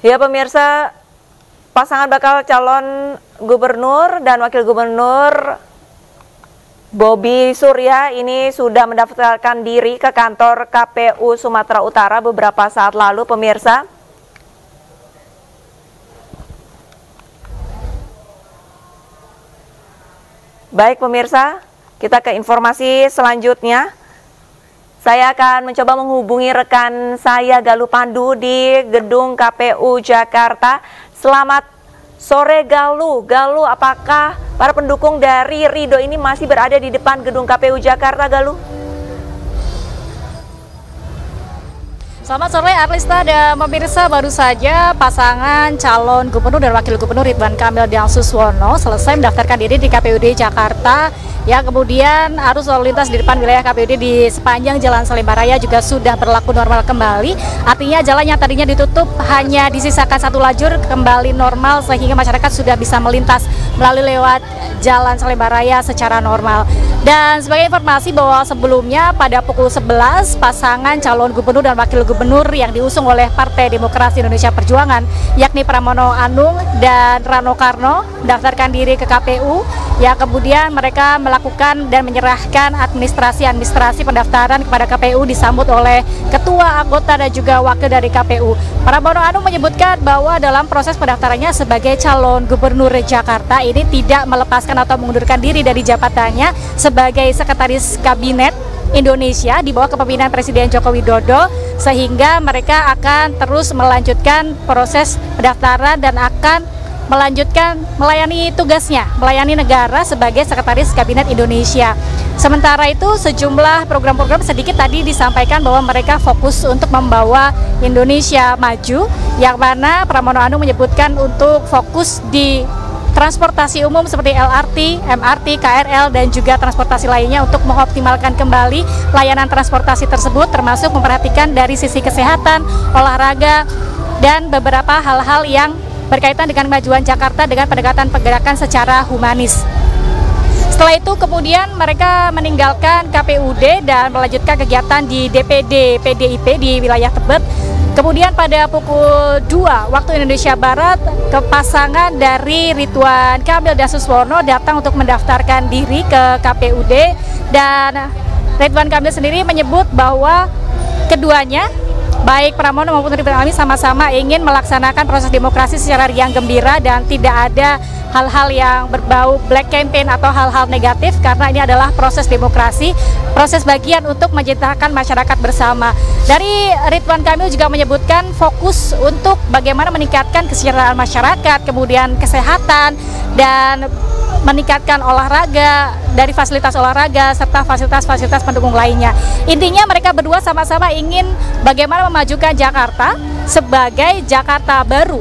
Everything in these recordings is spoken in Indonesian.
Ya pemirsa, pasangan bakal calon gubernur dan wakil gubernur Bobi Surya ini sudah mendaftarkan diri ke kantor KPU Sumatera Utara beberapa saat lalu, pemirsa. Baik pemirsa, kita ke informasi selanjutnya. Saya akan mencoba menghubungi rekan saya Galuh Pandu di gedung KPU Jakarta. Selamat sore Galuh. Galuh, apakah para pendukung dari Ridho ini masih berada di depan gedung KPU Jakarta, Galuh? Selamat sore Arlista dan pemirsa, baru saja pasangan calon gubernur dan wakil gubernur Ridwan Kamil dan Suswono selesai mendaftarkan diri di KPUD Jakarta. Ya, kemudian arus lalu lintas di depan wilayah KPUD di sepanjang Jalan Salemba Raya juga sudah berlaku normal kembali. Artinya jalan yang tadinya ditutup hanya disisakan satu lajur kembali normal sehingga masyarakat sudah bisa melintas melalui lewat Jalan Salemba Raya secara normal. Dan sebagai informasi bahwa sebelumnya pada pukul 11 pasangan calon gubernur dan wakil gubernur yang diusung oleh Partai Demokrasi Indonesia Perjuangan yakni Pramono Anung dan Rano Karno mendaftarkan diri ke KPU. Ya, kemudian mereka melakukan dan menyerahkan administrasi pendaftaran kepada KPU disambut oleh ketua, anggota dan juga wakil dari KPU. Pramono Anung menyebutkan bahwa dalam proses pendaftarannya sebagai calon gubernur Jakarta ini tidak melepaskan atau mengundurkan diri dari jabatannya sebagai sekretaris kabinet Indonesia di bawah kepemimpinan Presiden Joko Widodo, sehingga mereka akan terus melanjutkan proses pendaftaran dan akan melanjutkan melayani tugasnya, melayani negara sebagai Sekretaris Kabinet Indonesia. Sementara itu sejumlah program-program sedikit tadi disampaikan bahwa mereka fokus untuk membawa Indonesia maju, yang mana Pramono Anung menyebutkan untuk fokus di transportasi umum seperti LRT, MRT, KRL, dan juga transportasi lainnya untuk mengoptimalkan kembali layanan transportasi tersebut, termasuk memperhatikan dari sisi kesehatan, olahraga, dan beberapa hal-hal yang berkaitan dengan kemajuan Jakarta dengan pendekatan pergerakan secara humanis. Setelah itu kemudian mereka meninggalkan KPUD dan melanjutkan kegiatan di DPD PDIP di wilayah Tebet. Kemudian pada pukul 2 waktu Indonesia Barat, pasangan dari Ridwan Kamil dan Suswono datang untuk mendaftarkan diri ke KPUD, dan Ridwan Kamil sendiri menyebut bahwa keduanya baik Pramono maupun Ridwan Kamil sama-sama ingin melaksanakan proses demokrasi secara riang gembira dan tidak ada hal-hal yang berbau black campaign atau hal-hal negatif, karena ini adalah proses demokrasi, proses bagian untuk menciptakan masyarakat bersama. Dari Ridwan Kamil juga menyebutkan fokus untuk bagaimana meningkatkan kesejahteraan masyarakat, kemudian kesehatan, dan meningkatkan olahraga dari fasilitas olahraga serta fasilitas-fasilitas pendukung lainnya. Intinya mereka berdua sama-sama ingin bagaimana memajukan Jakarta sebagai Jakarta baru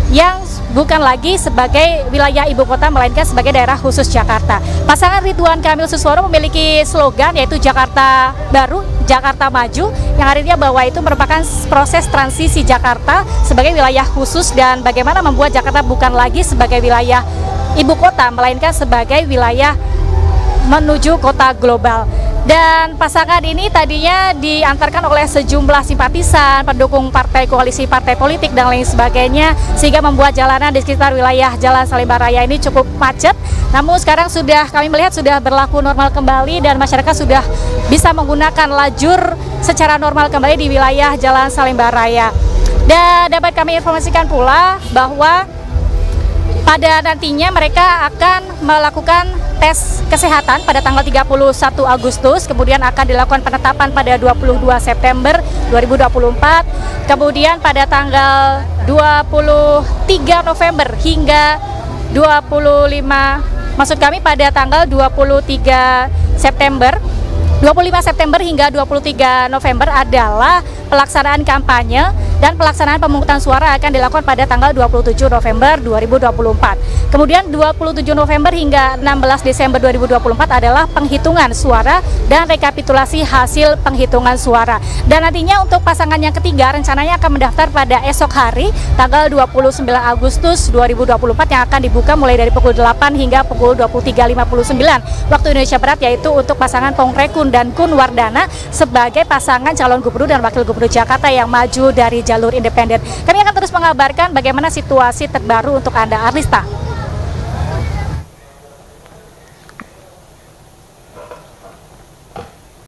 yang bukan lagi sebagai wilayah ibu kota melainkan sebagai daerah khusus Jakarta. Pasangan Ridwan Kamil Suswono memiliki slogan yaitu Jakarta Baru, Jakarta Maju, yang artinya bahwa itu merupakan proses transisi Jakarta sebagai wilayah khusus dan bagaimana membuat Jakarta bukan lagi sebagai wilayah ibu kota melainkan sebagai wilayah menuju kota global. Dan pasangan ini tadinya diantarkan oleh sejumlah simpatisan, pendukung partai koalisi partai politik dan lain sebagainya, sehingga membuat jalanan di sekitar wilayah Jalan Salemba Raya ini cukup macet. Namun sekarang sudah kami melihat sudah berlaku normal kembali dan masyarakat sudah bisa menggunakan lajur secara normal kembali di wilayah Jalan Salemba Raya. Dan dapat kami informasikan pula bahwa pada nantinya mereka akan melakukan tes kesehatan pada tanggal 31 Agustus, kemudian akan dilakukan penetapan pada 22 September 2024, kemudian pada tanggal 23 November hingga 25 September hingga 23 November adalah pelaksanaan kampanye dan pelaksanaan pemungutan suara akan dilakukan pada tanggal 27 November 2024. Kemudian 27 November hingga 16 Desember 2024 adalah penghitungan suara dan rekapitulasi hasil penghitungan suara. Dan nantinya untuk pasangan yang ketiga rencananya akan mendaftar pada esok hari tanggal 29 Agustus 2024 yang akan dibuka mulai dari pukul 8 hingga pukul 23.59 waktu Indonesia Barat, yaitu untuk pasangan Pongrekun dan Kun Wardana sebagai pasangan calon gubernur dan wakil gubernur Jakarta yang maju dari jalur independen. Kami akan terus mengabarkan bagaimana situasi terbaru untuk Anda, Arlista.